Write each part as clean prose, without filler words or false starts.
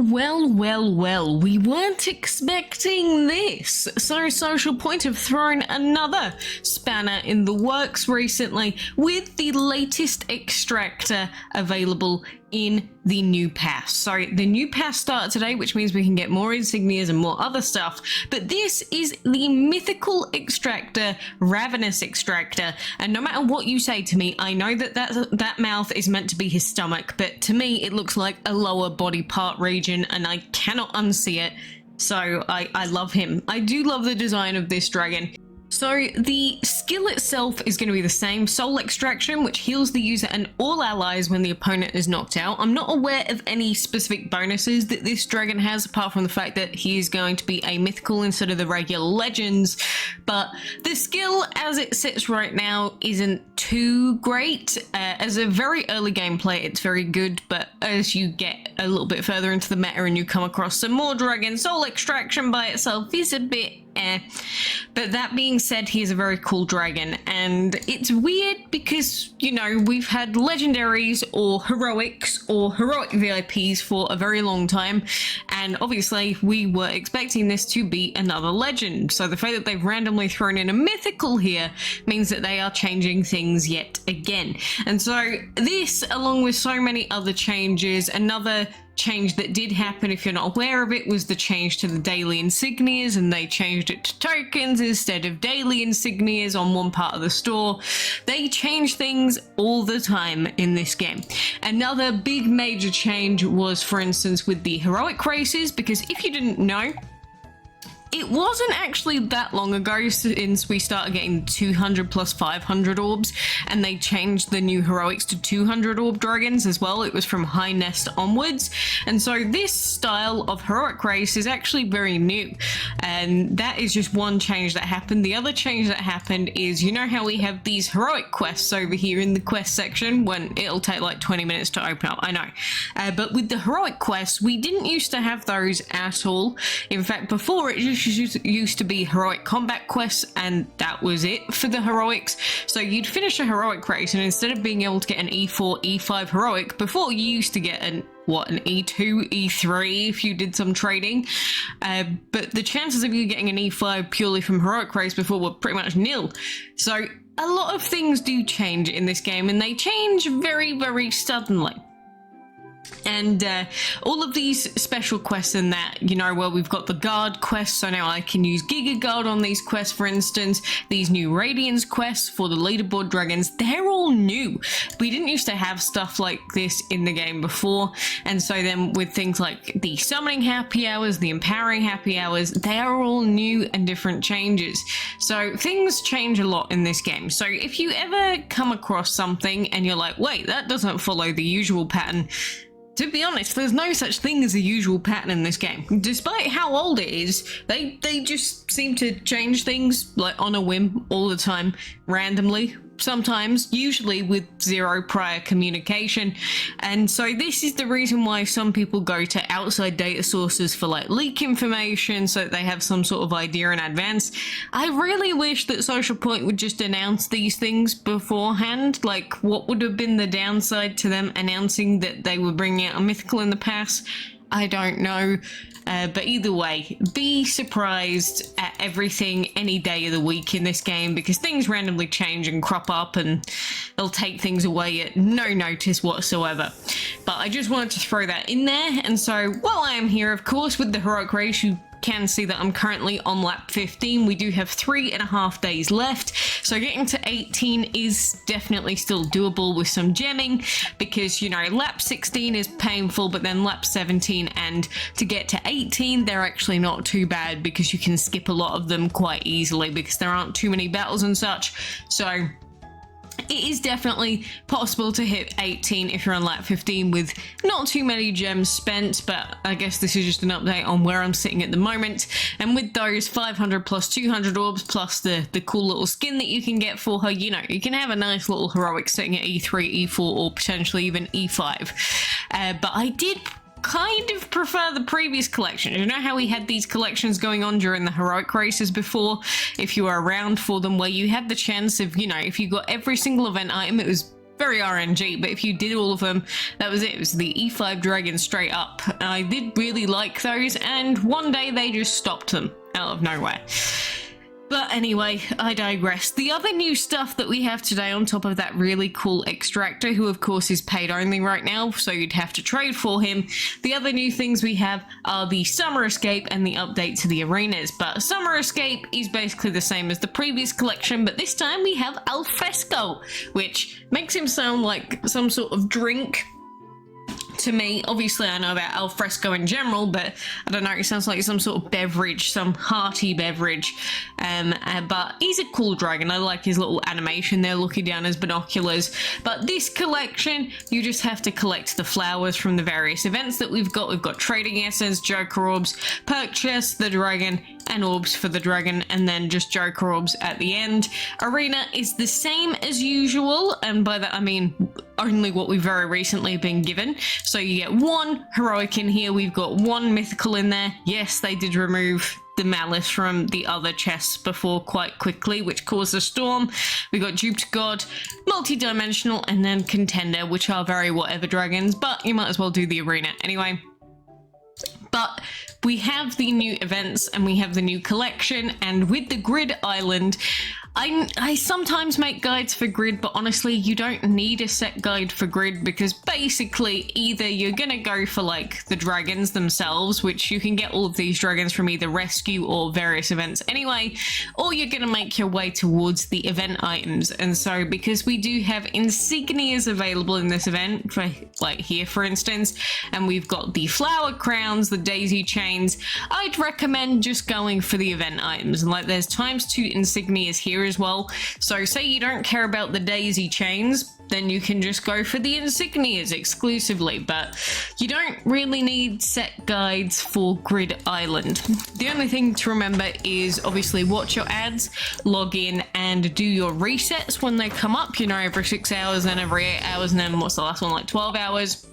Well, we weren't expecting this. So Social Point have thrown another spanner in the works recently with the latest extractor available in the new pass. So the new pass started today, which means we can get more insignias and more other stuff. But this is the mythical extractor, ravenous extractor. And no matter what you say to me, I know that that mouth is meant to be his stomach, but to me it looks like a lower body part region and I cannot unsee it. So I love him. I do love the design of this dragon. So the skill itself is going to be the same, soul extraction, which heals the user and all allies when the opponent is knocked out. I'm not aware of any specific bonuses that this dragon has, apart from the fact that he is going to be a mythical instead of the regular legends, but the skill as it sits right now isn't too great. As a very early game player, it's very good, but as you get a little bit further into the meta and you come across some more dragons, soul extraction by itself is a bit but that being said, he is a very cool dragon, and it's weird because, you know, we've had legendaries or heroics or heroic VIPs for a very long time, and obviously we were expecting this to be another legend. So the fact that they've randomly thrown in a mythical here means that they are changing things yet again. And so this, along with so many other changes, another change that did happen, if you're not aware of it, was the change to the daily insignias, and they changed it to tokens instead of daily insignias on one part of the store. They change things all the time in this game. Another big major change was, for instance, with the heroic races, because if you didn't know, it wasn't actually that long ago since we started getting 200 plus 500 orbs, and they changed the new heroics to 200 orb dragons as well. It was from High Nest onwards, and so this style of heroic race is actually very new, and that is just one change that happened. The other change that happened is, you know how we have these heroic quests over here in the quest section when it'll take like 20 minutes to open up, I know, but with the heroic quests, we didn't used to have those at all. In fact, before it just used to be heroic combat quests, and that was it for the heroics. So you'd finish a heroic race, and instead of being able to get an E4, E5 heroic, before you used to get an E2, E3 if you did some trading, but the chances of you getting an E5 purely from heroic race before were pretty much nil. So a lot of things do change in this game, and they change very, very suddenly. And all of these special quests and that, you know, well, we've got the guard quests, so now I can use Giga Guard on these quests, for instance. These new Radiance quests for the leaderboard dragons, they're all new. We didn't used to have stuff like this in the game before, and so then with things like the summoning happy hours, the empowering happy hours, they are all new and different changes. So things change a lot in this game. So if you ever come across something and you're like, wait, that doesn't follow the usual pattern, to be honest, there's no such thing as a usual pattern in this game. Despite how old it is, they just seem to change things like on a whim all the time, randomly. Sometimes, usually with zero prior communication. And so this is the reason why some people go to outside data sources for like leak information so that they have some sort of idea in advance. I really wish that Social Point would just announce these things beforehand. Like, what would have been the downside to them announcing that they were bringing out a mythical in the past? I don't know. But either way, be surprised at everything any day of the week in this game, because things randomly change and crop up and they'll take things away at no notice whatsoever. But I just wanted to throw that in there. And so while I am here, of course, with the heroic race, you can see that I'm currently on lap 15. We do have 3.5 days left, so getting to 18 is definitely still doable with some gemming, because, you know, lap 16 is painful, but then lap 17 and to get to 18, they're actually not too bad because you can skip a lot of them quite easily because there aren't too many battles and such. So it is definitely possible to hit 18 if you're on lap 15 with not too many gems spent, but I guess this is just an update on where I'm sitting at the moment. And with those 500 plus 200 orbs plus the cool little skin that you can get for her, you know, you can have a nice little heroic sitting at E3, E4, or potentially even E5. But I did kind of prefer the previous collection. You know how we had these collections going on during the heroic races before, if you were around for them, where you had the chance of, you know, if you got every single event item, it was very RNG, but if you did all of them, that was it. It was the E5 dragon straight up. I did really like those, and one day they just stopped them out of nowhere. But anyway, I digress. The other new stuff that we have today on top of that really cool extractor, who of course is paid only right now, so you'd have to trade for him. The other new things we have are the Summer Escape and the update to the arenas. But Summer Escape is basically the same as the previous collection, but this time we have Alfresco, which makes him sound like some sort of drink to me. Obviously I know about Alfresco in general, but I don't know, it sounds like some sort of beverage, some hearty beverage. But he's a cool dragon. I like his little animation there looking down his binoculars. But this collection, you just have to collect the flowers from the various events that we've got. We've got trading essence, joker orbs, perk chests, the dragon, and orbs for the dragon, and then just joker orbs at the end. Arena is the same as usual, and by that I mean only what we've very recently been given. So you get one heroic in here, we've got one mythical in there. Yes, they did remove the malice from the other chests before quite quickly, which caused a storm. We got duped god, multi-dimensional, and then contender, which are very whatever dragons, but you might as well do the arena anyway. But we have the new events and we have the new collection, and with the grid island, I sometimes make guides for grid, but honestly you don't need a set guide for grid, because basically either you're gonna go for like the dragons themselves, which you can get all of these dragons from either rescue or various events anyway, or you're gonna make your way towards the event items. And so because we do have insignias available in this event, for like here for instance, and we've got the flower crowns, the daisy chains, I'd recommend just going for the event items. And like there's ×2 insignias here as well, so say you don't care about the daisy chains, then you can just go for the insignias exclusively, but you don't really need set guides for Grid Island. The only thing to remember is obviously watch your ads, log in and do your resets when they come up, you know, every 6 hours, then every 8 hours, and then what's the last one, like 12 hours.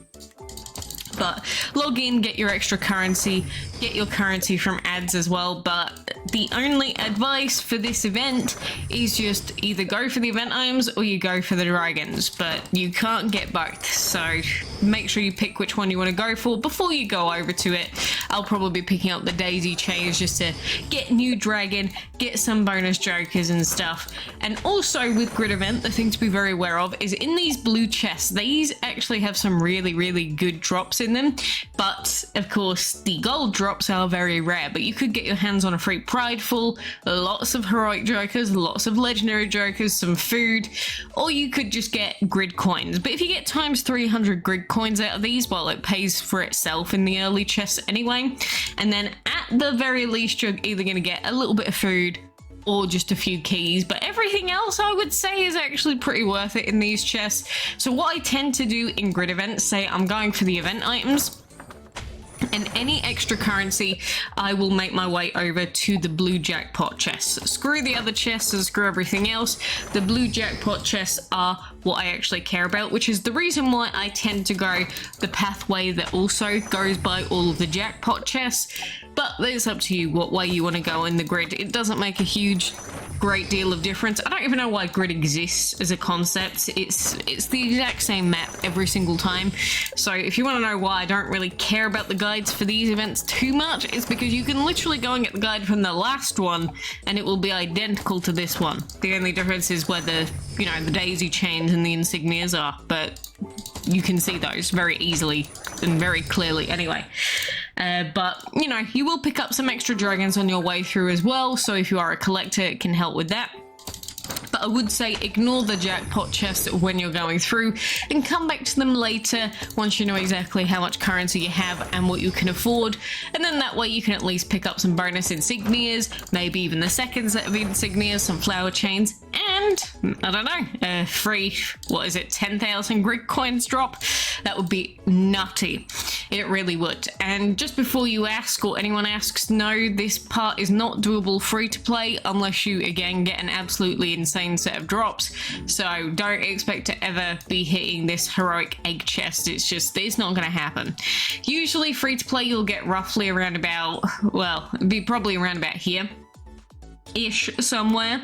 But log in, get your extra currency, get your currency from ads as well. But the only advice for this event is just either go for the event items or you go for the dragons, but you can't get both, so make sure you pick which one you want to go for before you go over to it. I'll probably be picking up the daisy chains just to get new dragon, get some bonus jokers and stuff. And also with grid event, the thing to be very aware of is in these blue chests, these actually have some really good drops in them, but of course the gold drops are very rare. But you could get your hands on a free prideful, lots of heroic jokers, lots of legendary jokers, some food, or you could just get grid coins. But if you get ×300 grid coins out of these, well, it pays for itself in the early chests anyway. And then at the very least you're either going to get a little bit of food or just a few keys, but everything else I would say is actually pretty worth it in these chests. So what I tend to do in grid events, say I'm going for the event items, and any extra currency, I will make my way over to the blue jackpot chests. Screw the other chests and screw everything else. The blue jackpot chests are what I actually care about, which is the reason why I tend to go the pathway that also goes by all of the jackpot chests. But it's up to you what way you want to go in the grid. It doesn't make a great deal of difference. I don't even know why grid exists as a concept. It's the exact same map every single time. So if you want to know why I don't really care about the guides for these events too much, it's because you can literally go and get the guide from the last one and it will be identical to this one. The only difference is where the, you know, the daisy chains and the insignias are, but you can see those very easily and very clearly anyway. But, you know, you will pick up some extra dragons on your way through as well, so if you are a collector, it can help with that. But I would say ignore the jackpot chests when you're going through and come back to them later once you know exactly how much currency you have and what you can afford. And then that way you can at least pick up some bonus insignias, maybe even the second set of insignias, some flower chains, and I don't know, free, what is it, 10,000 grid coins drop? That would be nutty. It really would. And just before you ask, or anyone asks, no, this part is not doable free to play unless you again get an absolutely insane set of drops. So don't expect to ever be hitting this heroic egg chest. It's not going to happen. Usually free to play you'll get roughly around about, well, it'd be probably around about here ish somewhere.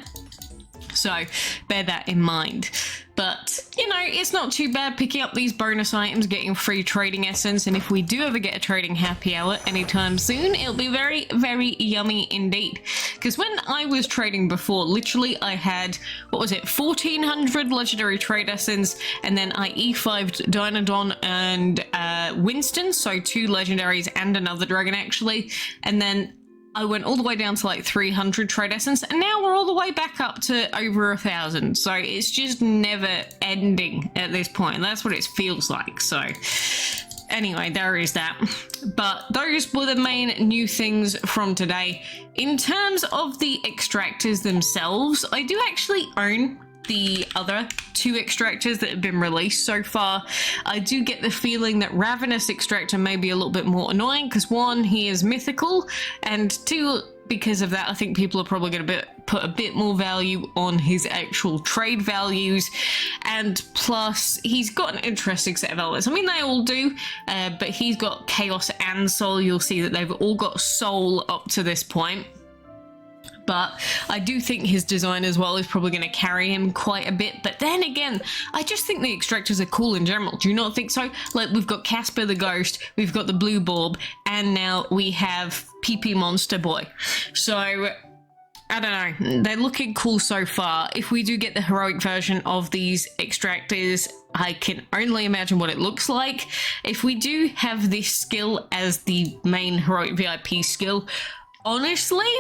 So bear that in mind. But, you know, it's not too bad picking up these bonus items, getting free trading essence, and if we do ever get a trading happy hour anytime soon, it'll be very, very yummy indeed. Because when I was trading before, literally I had, what was it, 1400 legendary trade essence, and then I E5'd Dynodon and Winston, so 2 legendaries and another dragon actually, and then I went all the way down to like 300 trade essence, and now we're all the way back up to over 1,000. So it's just never ending at this point, and that's what it feels like. So anyway, there is that. But those were the main new things from today. In terms of the extractors themselves, I do actually own the other 2 extractors that have been released so far. I do get the feeling that Ravenous extractor may be a little bit more annoying because 1, he is mythical, and 2, because of that, I think people are probably going to put a bit more value on his actual trade values, and plus he's got an interesting set of elements. I mean, they all do, but he's got Chaos and Soul. You'll see that they've all got Soul up to this point. But I do think his design as well is probably going to carry him quite a bit. But then again, I just think the extractors are cool in general. Do you not think so? Like, we've got Casper the Ghost, we've got the Blue Bulb, and now we have PP Monster Boy. So I don't know, they're looking cool so far. If we do get the heroic version of these extractors, I can only imagine what it looks like. If we do have this skill as the main heroic VIP skill, honestly,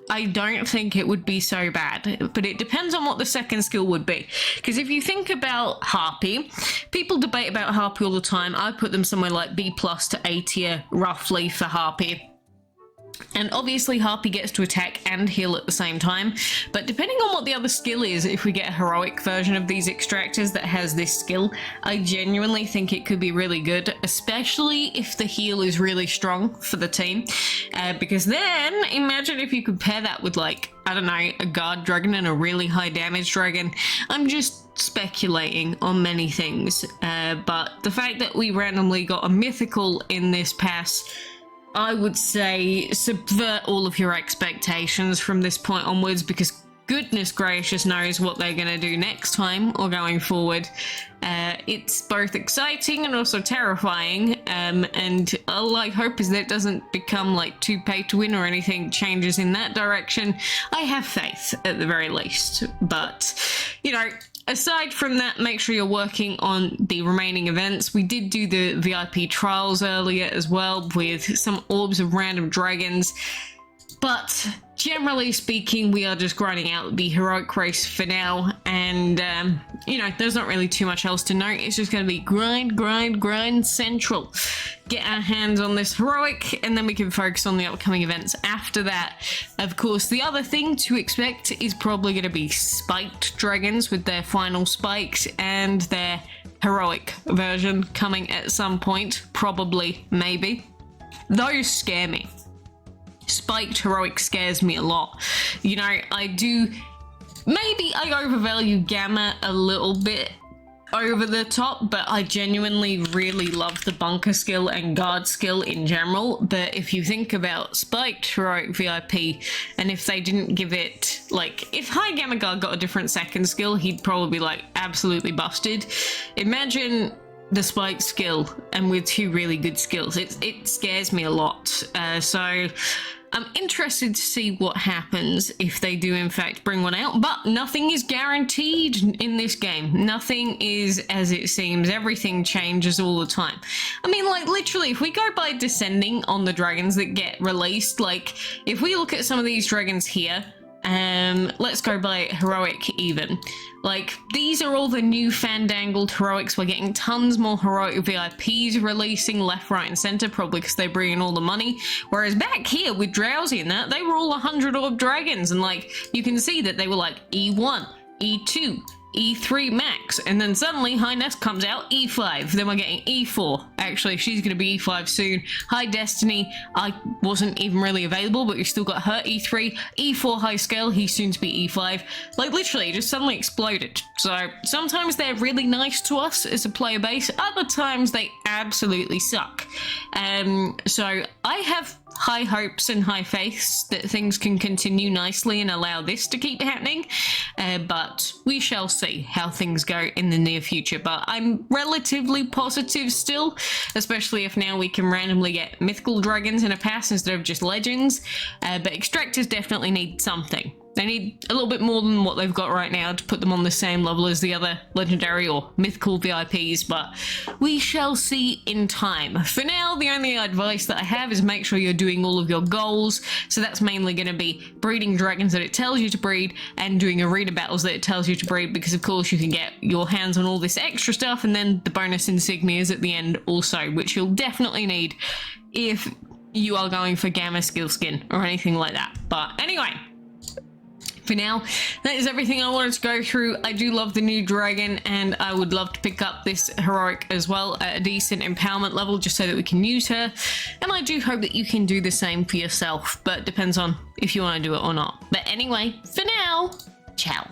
I don't think it would be so bad, but it depends on what the second skill would be. Because if you think about Harpy, people debate about Harpy all the time. I put them somewhere like B+ to A tier roughly for Harpy. And obviously Harpy gets to attack and heal at the same time, but depending on what the other skill is, if we get a heroic version of these extractors that has this skill, I genuinely think it could be really good, especially if the heal is really strong for the team, because then imagine if you could pair that with, like, I don't know, a guard dragon and a really high damage dragon. I'm just speculating on many things, but the fact that we randomly got a mythical in this pass, I would say subvert all of your expectations from this point onwards, because goodness gracious knows what they're going to do next time or going forward. It's both exciting and also terrifying, and all I hope is that it doesn't become like too pay to win or anything changes in that direction. I have faith at the very least, but you know, aside from that, make sure you're working on the remaining events. We did do the VIP trials earlier as well with some orbs of random dragons, but generally speaking, we are just grinding out the heroic race for now, and you know, there's not really too much else to note. It's just going to be grind central. Get our hands on this heroic, and then we can focus on the upcoming events after that. Of course, the other thing to expect is probably going to be spiked dragons with their final spikes and their heroic version coming at some point, probably, maybe. Those scare me. Spiked heroic scares me a lot. You know, maybe I overvalue Gamma a little bit over the top, but I genuinely really love the bunker skill and guard skill in general. But if you think about spiked heroic VIP, and if they didn't give it, like, if High Gamma Guard got a different second skill, he'd probably be like absolutely busted. Imagine the spike skill and with 2 really good skills. It scares me a lot. So I'm interested to see what happens if they do in fact bring one out, but nothing is guaranteed in this game. Nothing is as it seems. Everything changes all the time. I mean, like, literally, if we go by descending on the dragons that get released, like, if we look at some of these dragons here, let's go by heroic even. Like, these are all the new fandangled heroics. We're getting tons more heroic VIPs releasing left, right, and center, probably because they bring in all the money. Whereas back here with Drowsy and that, they were all 100 orb dragons, and like, you can see that they were like E1, E2, E3 max, and then suddenly Highness comes out E5, then we're getting E4. Actually, she's going to be E5 soon. High Destiny, I wasn't even really available, but we still got her E3. E4 High Scale, he's soon to be E5. Like, literally, just suddenly exploded. So, sometimes they're really nice to us as a player base, other times they absolutely suck. So, I have high hopes and high faiths that things can continue nicely and allow this to keep happening, but we shall see how things go in the near future. But I'm relatively positive still, especially if now we can randomly get mythical dragons in a pass instead of just legends. But extractors definitely need something. They need a little bit more than what they've got right now to put them on the same level as the other legendary or mythical VIPs, but we shall see in time. For now, the only advice that I have is make sure you're doing all of your goals. So that's mainly going to be breeding dragons that it tells you to breed and doing arena battles that it tells you to breed, because of course you can get your hands on all this extra stuff and then the bonus insignias at the end also, which you'll definitely need if you are going for gamma skill skin or anything like that. But anyway, for now, that is everything I wanted to go through. I do love the new dragon, and I would love to pick up this heroic as well at a decent empowerment level, just so that we can use her. And I do hope that you can do the same for yourself, but depends on if you want to do it or not. But anyway, for now, ciao.